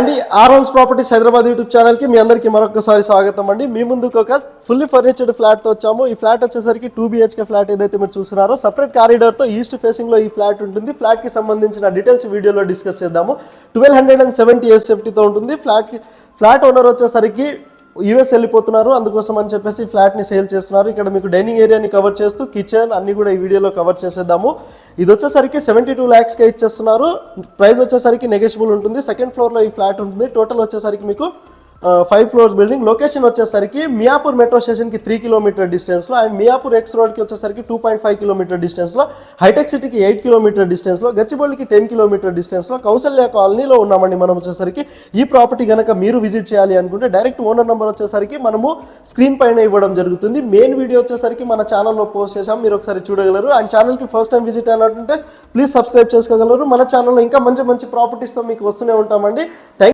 అండి ఆర్వన్స్ properties Hyderabad YouTube channel కి మీ అందరికి మరొకసారి స్వాగతం అండి. మీ ముందుకు ఒక ఫుల్లీ ఫర్నిచర్డ్ ఫ్లాట్ తో వచ్చాము. ఈ ఫ్లాట్ వచ్చేసరికి 2 BHK ఫ్లాట్ ఏదైతే మీరు చూస్తున్నారో సెపరేట్ కారిడార్ తో ఈస్ట్ ఫేసింగ్ లో ఈ ఫ్లాట్ ఉంటుంది. ఫ్లాట్ కి సంబంధించిన డీటెయిల్స్ వీడియోలో డిస్కస్ చేద్దాము. 1270 SFT తో ఉంటుంది. ఫ్లాట్ ఓనర్ వచ్చేసరికి యూఎస్ వెళ్ళిపోతున్నారు, అందుకోసం అని చెప్పేసి ఫ్లాట్ని సేల్ చేస్తున్నారు. ఇక్కడ మీకు డైనింగ్ ఏరియాని కవర్ చేస్తూ కిచెన్ అన్ని కూడా ఈ వీడియోలో కవర్ చేసేద్దాము. ఇది వచ్చేసరికి 72 lakhsకే ఇచ్చేస్తున్నారు. ప్రైస్ వచ్చేసరికి నెగోషియబుల్ ఉంటుంది. సెకండ్ ఫ్లోర్లో ఈ ఫ్లాట్ ఉంటుంది. టోటల్ వచ్చేసరికి మీకు 5 floors బిల్డింగ్. లొకేషన్ వచ్చేసరికి మియాపూర్ మెట్రో స్టేషన్కి 3 kilometer డిస్టెన్స్లో అండ్ మియాపూర్ ఎక్స్ రోడ్కి వచ్చేసరికి 2.5 kilometer డిస్టెన్స్లో, హైటెక్ సిటీకి 8 kilometer డిస్టెన్స్లో, గచ్చిబౌలికి 10 kilometer డిస్టెన్స్లో, కౌసల్య కాలనీలో ఉన్నామండి. మనం వచ్చేసరికి ఈ ప్రాపర్టీ కనుక మీరు విజిట్ చేయాలి అనుకుంటే డైరెక్ట్ ఓనర్ నెంబర్ వచ్చేసరికి మనము స్క్రీన్ పైన ఇవ్వడం జరుగుతుంది. మెయిన్ వీడియో వచ్చేసరికి మన ఛానల్లో పోస్ట్ చేసాం, మీరు ఒకసారి చూడగలరు. అండ్ ఛానల్కి ఫస్ట్ టైం విజిట్ అయినట్టుంటే ప్లీజ్ సబ్స్క్రైబ్ చేసుకోగలరు. మన ఛానల్లో ఇంకా మంచి మంచి ప్రాపర్టీస్తో మీకు వస్తూనే ఉంటామండి.